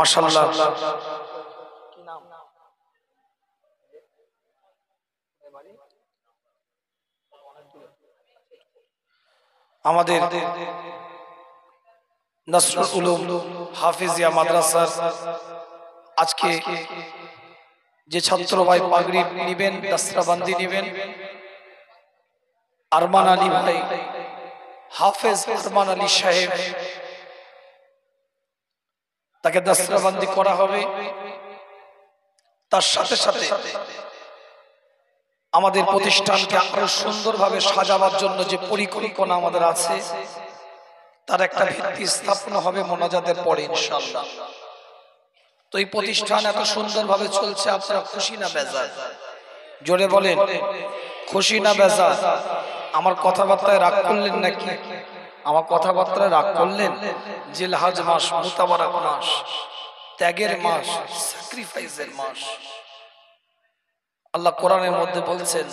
মাশাআল্লাহ। আমাদের নসরুল উলুম হাফিজিয়া মাদ্রাসার আজকে যে ছাত্র ভাই পাগড়ি নিবেন, দস্তরবন্দি নিবেন, আরমান আলী ভাই, হাফেজ আরমান আলী সাহেব, তাকে দস্তরবন্দি করা হবে। তার সাথে সাথে আমাদের প্রতিষ্ঠানকে আরো সুন্দরভাবে সাজাবার জন্য যে পরিকল্পনা আমাদের আছে তার একটা ভিত্তি স্থাপন হবে মোনাজাতের পরে ইনশাআল্লাহ। তো এই প্রতিষ্ঠান এত সুন্দরভাবে চলছে, আপনারা খুশি না বেজার? জোরে বলেন, খুশি না বেজার? আমার কথাবার্তায় রাগ করলেন নাকি? আমার কথাবার্তায় রাগ করলেন? জিলহজ মাস, মুতাবারাক মাস, ত্যাগের মাস, স্যাক্রিফাইসের মাস। আল্লাহ কোরআনের মধ্যে বলছেন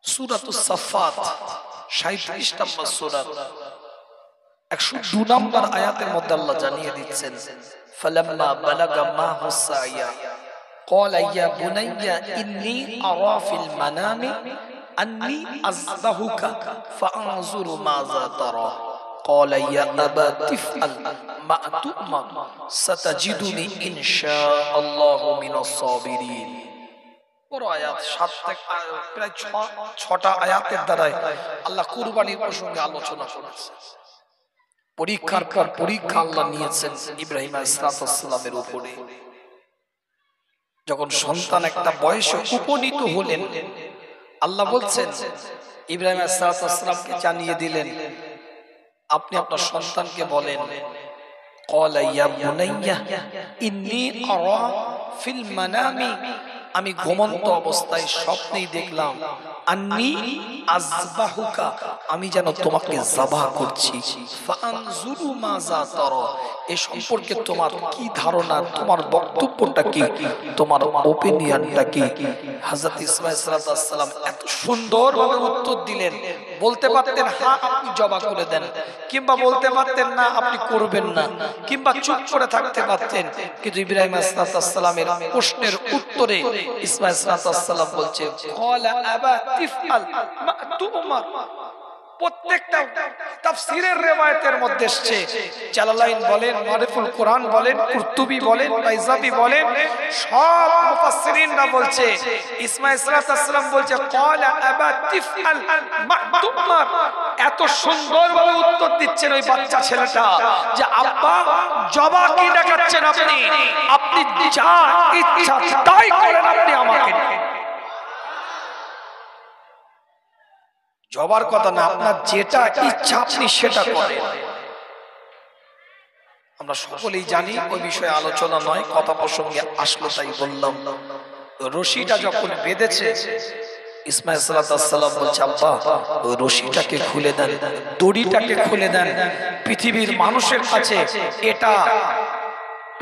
সূরাতুস সাফফাত 37 নম্বর সূরা 102 নম্বর আয়াতের মধ্যে আল্লাহ জানিয়ে দিচ্ছেন ফালাম্মা বালাগা মাহু সাইয়া ক্বালা ইয়া বুনাইয়া ইন্নী আরা ফিল মানামি আন্নী আযবাহুকা ফাআনজুরু মাযা তারা ক্বালা ইয়া আবা তিফআল মা তু'মার সাতাজিদুনি ইনশাআল্লাহু মিনাস সাবিরিন। বড় আয়াত, 7 থেকে প্রায় 6টা আয়াতের দ্বারা আল্লাহ কুরবানির প্রসঙ্গে আলোচনা করেছেন। পরীক্ষার পর পরীক্ষা আল্লাহ নিয়েছেন ইব্রাহিম আলাইহিস সালামের উপরে। যখন সন্তান একটা বয়সে উপনীত হলেন, আল্লাহ বলছেন ইব্রাহিম আলাইহিস সালামকে জানিয়ে দিলেন, আপনি আপনার সন্তানকে বলেন ক্বালা ইয়া বুনাইয়া ইন্নী আরা ফিল মানামি, আমি ঘুমন্ত অবস্থায় স্বপ্নেই দেখলাম, আন্নী আযবাহুকা, আমি যেন তোমাকে যবাহ করছি, ফাআনজুরু মাযা তারা, এই সম্পর্কে তোমার কি ধারণা, তোমার বক্তব্যটা কি, তোমার ওপিনিয়নটা কি? হযরত ইসমাঈল সাল্লাল্লাহু আলাইহি সাল্লাম এত সুন্দরভাবে উত্তর দিলেন। বলতে পারতেন হ্যাঁ আপনি জবাহ করে দেন, কিংবা বলতে পারতেন না আপনি করবেন না, কিংবা চুপ করে থাকতে পারতেন। কিন্তু ইব্রাহিম আলাইহিস সালামের প্রশ্নের উত্তরে ইসমাঈল সাল্লাল্লাহু সাল্লাম বলছে ক্বালা আবা তিফআল মা তু'মার। প্রত্যেকটা তাফসীরের রিওয়ায়াতের মধ্যে এসেছে, জালালাইন বলেন, মারিফুল কোরআন বলেন, কুরতুবী বলেন, বাইজাবি বলেন, সব মুফাসসিরিনরা বলছে ইসমাঈল সাল্লাল্লাহু সাল্লাম বলছে ক্বালা আবা তিফআল মা তু'মার। এত সুন্দরভাবে উত্তর দিচ্ছেন ওই বাচ্চা ছেলেটা যে আব্বা জবাহ কি দেখাচ্ছেন আপনি, আপনি যা ইচ্ছা তাই করেন, আপনি আমাকে জবার কথা না, আপনার যেটা ইচ্ছা আপনি সেটা করেন। আমরা সকলেই জানি ওই বিষয়ে আলোচনা নয়, কথা প্রসঙ্গে আসলো তাই বললাম। রশিটা যখন বেঁধেছে ইসমাঈল সাল্লাল্লাহু সাল্লাম বলছে আব্বা ওই রশিটাকে খুলে দেন, দড়িটাকে খুলে দেন। পৃথিবীর মানুষের কাছে এটা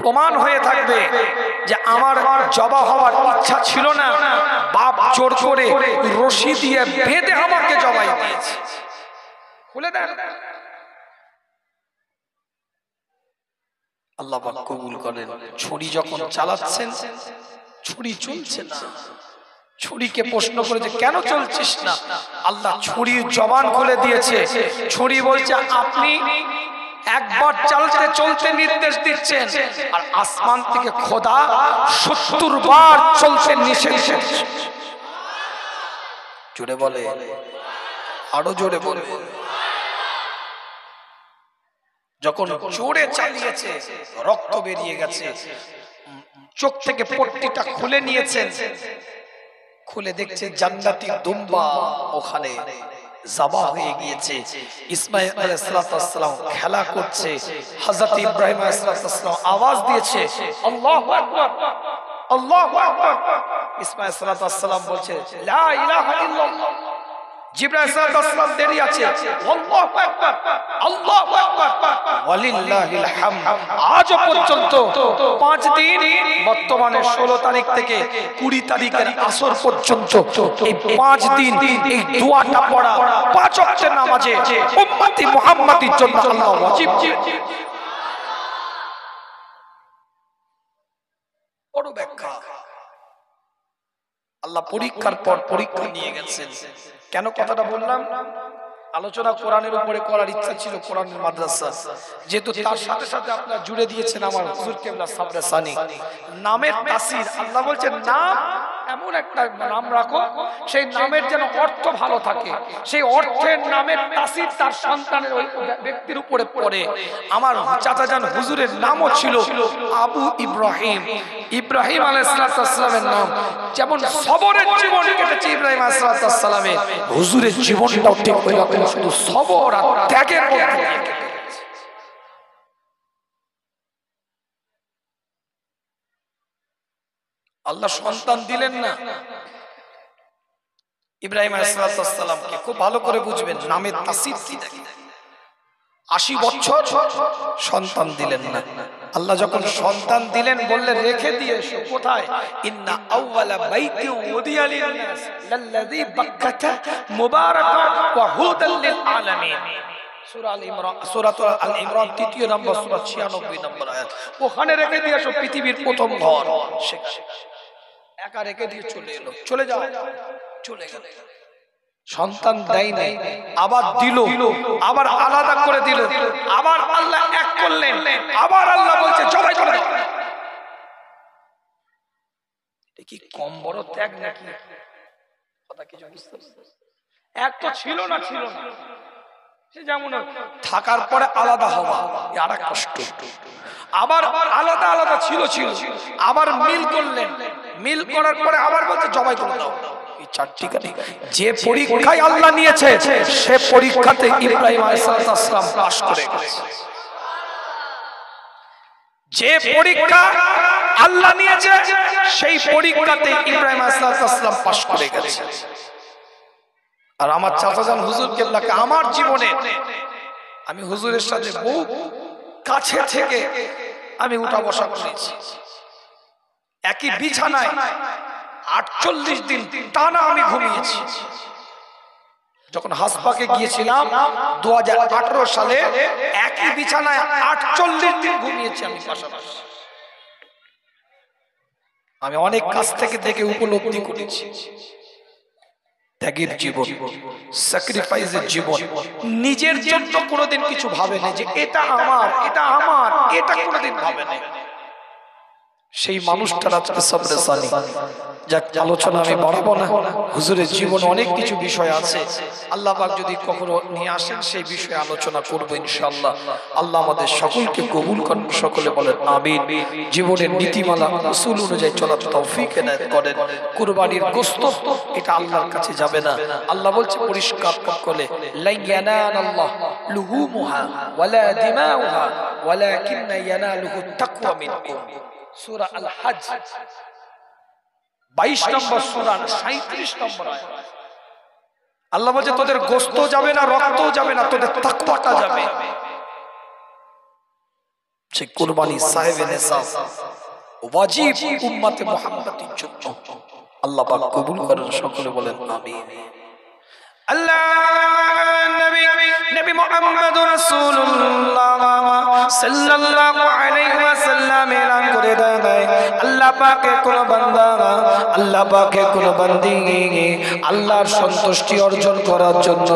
প্রমাণ হয়ে থাকবে যে আমার জবাহ হওয়ার ইচ্ছা ছিল না, বাপ জোর করে রশি দিয়ে বেঁধে আমাকে জবাই দিয়েছে। খুলে দেন। আল্লাহ পাক কবুল করেন। ছুরি যখন চালাচ্ছেন, ছুরি চলছে না। ছুরিকে প্রশ্ন করে যে কেন চলছিস না, আল্লাহ ছুরির জবান খুলে দিয়েছে। ছুরি বলছে আপনি একবার চলতে চলতে নির্দেশ দিচ্ছেন, আর আসমান থেকে খোদা 70 বার চলতে নিষেধ করছে। জোরে বলে, আরো জোরে বলে। যখন জোরে চালিয়েছে রক্ত বেরিয়ে গেছে, চোখ থেকে পট্টিটা খুলে নিয়েছেন, খুলে দেখছে জান্নাতি দুম্বা ওখানে জবাহ হয়ে গিয়েছে। ইসমাঈল আলাইহিস সালাম খেলা করছে, হযরত ইব্রাহিম আলাইহিস সালাম আওয়াজ দিয়েছে আল্লাহু আকবার, আল্লাহু আকবার। ইসমাঈল আলাইহিস সালাম বলছে লা ইলাহা ইল্লাল্লাহ। জিবরাইল আলাইহিস সালাম দেরিয়ে আছে, আল্লাহু আকবার, আল্লাহু আকবার, ওয়ালিল্লাহিল হামদ। আজ পর্যন্ত 5 দিন, বর্তমানে 16 তারিখ থেকে 20 তারিখের আসর পর্যন্ত এই 5 দিন এই দোয়াটা পড়া 5 ওয়াক্তের নামাজে উম্মতি মুহাম্মাদির জন্য আল্লাহ ওয়াজিব। ব্যাখ্যা। আল্লাহ পরীক্ষার পর পরীক্ষা নিয়ে গেছেন। কেন কথাটা বললাম? আলোচনা কোরআনের উপরে করার ইচ্ছা ছিল, কোরআনের মাদ্রাসা, যেহেতু তার সাথে সাথে আপনারা জুড়ে দিয়েছেন আমার হুজুর কেবলা সাবরে সানি। নামের তাসির, আল্লাহ বলছেন নাম এমন একটা নাম রাখো সেই নামের যেন অর্থ ভালো থাকে, সেই অর্থের নামের তাসির তার সন্তানের ওই ব্যক্তির উপরে পড়ে। আমার চাচাজান হুজুরের নামও ছিল আবু ইব্রাহিম। ইব্রাহিম আলাইহিস সালামের নাম যেমন সবরের জীবন কেটেছে ইব্রাহিম আলাইহিস সালামের, হুজুরের জীবনটাও ঠিক ওই রকম, শুধু সবর আর ত্যাগের মধ্যে দিয়ে কেটে গেছে। আল্লাহ সন্তান দিলেন না ইব্রাহিম আলাইহিস সালামকে, খুব ভালো করে বুঝবেন নামের তাসির কি দেখে। 80 বছর সন্তান দিলেন না। আল্লাহ যখন সন্তান দিলেন বললেন রেখে দিয়ে এসো। কোথায়? ইন্না আউওয়ালা বাইতি উদিয়া লিন-নাস লাল্লাযী বাক্কাতা মুবারাকান ওয়া হুদাল লিল আলামিন। সূরা আল ইমরান 3 নম্বর সূরা 96 নম্বর আয়াত। ওখানে রেখে দিয়ে এসো, পৃথিবীর প্রথম ঘর। একা রেখে দিয়ে চলে এলো, চলে যাও, চলে গেল। সন্তান দেয় নাই, আবার দিল, আবার আলাদা করে দিল, আবার আল্লাহ এক করলেন, আবার আল্লাহ বলছে জবাই করে দাও। এটা কি কম বড় ত্যাগ নাকি? কথা কিছু বুঝতে পারছেন? এক তো ছিল না, ছিল না, সে যেমন থাকার পরে আলাদা হওয়া আর এক কষ্ট, আবার আলাদা আলাদা ছিল, আবার মিল করলেন, মিল করার পরে আবার বলছে জবাই করে দাও। যে পরীক্ষায় আল্লাহ নিয়েছে সে পরীক্ষাতে ইব্রাহিম আলাইহিস সালাম পাস করে গেছে। যে পরীক্ষা আল্লাহ নিয়েছে সেই পরীক্ষাতে ইব্রাহিম আলাইহিস সালাম পাস করে গেছে। আর আমার চাচাজান হুজুর কেবলাকে আমার জীবনে আমি হুজুরের সাথে বহু কাছে থেকে আমি উঠা বসা করেছি। একই বিছানায় 48 দিন টানা আমি ঘুমিয়েছি। যখন হাসপাকে গিয়েছিলাম 2018 সালে, একই বিছানায় 48 দিন ঘুমিয়েছি আমি পাশাপাশি। আমি অনেক কাছ থেকে দেখে উপলব্ধি করেছি ত্যাগের জীবন, স্যাক্রিফাইসের জীবন। নিজের জন্য কোনোদিন কিছু ভাবে না যে এটা আমার, এটা আমার, এটা কোনোদিন ভাবে না। সেই মানুষটার আজকে সাবরে সানি। যাক, আলোচনা আমি বাড়াবো না, হুজুরের জীবনে অনেক কিছু বিষয় আছে, আল্লাহ পাক যদি কখনো নিয়ে আসেন সেই বিষয়ে আলোচনা করবো ইনশাআল্লাহ। আল্লাহ আমাদের সকলকে কবুল করেন, সকলে বলেন আমিন। জীবনের নীতিমালা উসুল অনুযায়ী চলার তৌফিক এনায়েত করেন। কুরবানির গোশত এটা আল্লাহর কাছে যাবে না, আল্লাহ বলছে পরিষ্কার করে লা ইয়ানালাল্লাহ লুহুমুহা ওয়ালা দিমাউহা ওয়ালাকিন্না ইয়ানালুহু তাকওয়া মিনকুম। সূরা আল হজ 22 নম্বর সূরা 37 নম্বর আয়াত। আল্লাহ বলছে তোদের গোশত যাবে না, রক্তও যাবে না, তোদের তাকওয়াটা যাবে। সেই কুরবানি সাহেবে নিসাব ওয়াজিব উম্মতে মুহাম্মাদির জন্য। আল্লাহ পাক কবুল করেন, সকলে বলেন আমিন। আল্লাহ নবী মুহাম্মদুর রাসূলুল্লাহ সাল্লাল্লাহু আলাইহি ওয়াসাল্লাম এলান করে দেয়, আল্লাহ পাকের কোন বান্দা, আল্লাহ পাকের কোন বান্দি আল্লাহর সন্তুষ্টি অর্জন করার জন্য,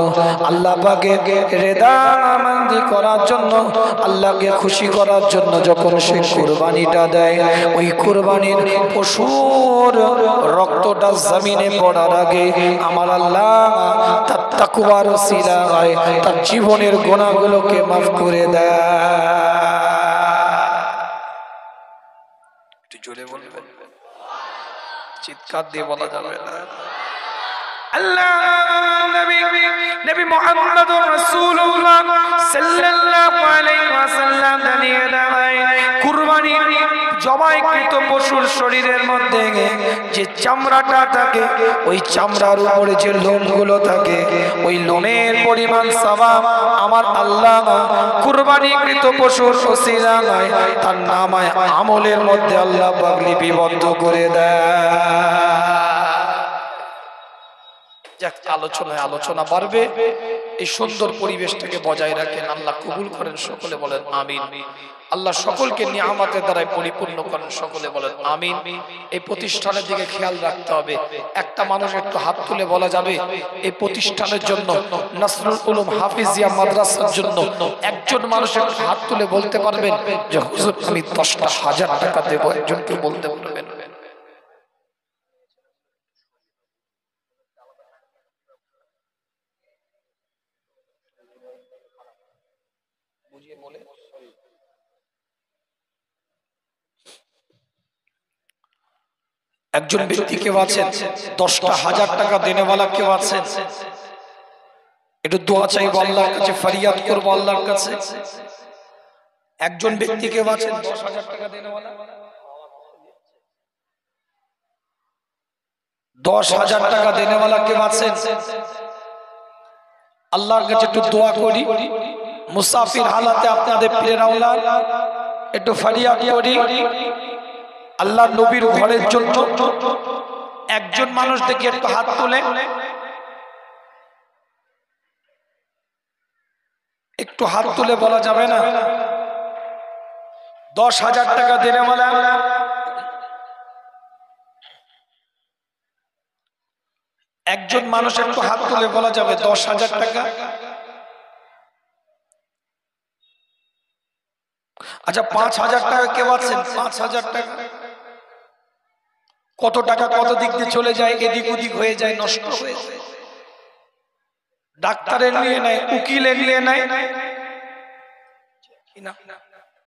আল্লাহ পাকের রিদামন্দি করার জন্য, আল্লাহকে খুশি করার জন্য যখন সে কুরবানিটা দেয়, ওই কুরবানির পশুর রক্তটা জমিনে পড়ার আগে আমার আল্লাহ তার তাকওয়ার ওসিলায় তার জীবনের গুনাহগুলোকে মাফ করে দেয়। একটু জোরে বলবেন, চিৎকার দিয়ে বলা যাবে না। আল্লাহ নবী মুহাম্মদুর রাসূলুল্লাহ সাল্লাল্লাহু আলাইহি ওয়াসাল্লাম জানিয়ে দেয়, কুরবানির জবাইকৃত পশুর শরীরের মধ্যে যে চামড়াটা থাকে, ওই চামড়ার উপরে যে লোমগুলো থাকে, ওই লোমের পরিমাণ সওয়াব আমার আল্লাহ কুরবানিকৃত পশুর ওসিলায় তার নামায় আমলের মধ্যে আল্লাহ পাক লিপিবদ্ধ করে দেয়। যাক, আলোচনায় আলোচনা বাড়বে। এই সুন্দর পরিবেশটাকে বজায় রাখেন, আল্লাহ কবুল করেন, সকলে বলেন আমিন। আল্লাহ সকলকে নিয়ামতের দ্বারাই পরিপূর্ণ করেন, সকলে বলেন আমিন। এই প্রতিষ্ঠানের দিকে খেয়াল রাখতে হবে। একটা মানুষ একটু হাত তুলে বলা যাবে এই প্রতিষ্ঠানের জন্য, নাসরুল উলুম হাফিজিয়া মাদ্রাসার জন্য একজন মানুষ একটু হাত তুলে বলতে পারবেন যে হুজুর আমি 10,000 টাকা দেব? একজনকে বলতে পারবেন? একজন ব্যক্তি কেউ আছেন 10,000 টাকা দেনেওয়ালা কেউ আছেন? একটু দোয়া চাইবো আল্লাহর কাছে, ফরিয়াদ করবো আল্লাহর কাছে। একজন ব্যক্তি কেউ আছেন 10,000 টাকা দেনেওয়ালা? 10,000 টাকা দেনেওয়ালা কেউ আছেন? আল্লাহর কাছে একটু দোয়া করি, মুসাফির হালাতে আপনাদের পীরের আওলাদ একটু ফরিয়াদ করি আল্লাহর নবীর ঘরের জন্য। একজন মানুষ দেখি একটু হাত তোলে, একটু হাত তুলে বলা যাবে না 10,000 টাকা দেনেওয়ালা? একজন মানুষ একটু হাত তুলে বলা যাবে 10,000 টাকা? আচ্ছা 5,000 টাকা কেউ আছেন? 5,000 টাকা কত টাকা কত দিক দিয়ে চলে যায়, এদিক ওদিক হয়ে যায়, নষ্ট হয়ে যায়। ডাক্তারের নিয়ে নেয়, উকিলের নিয়ে নেয়,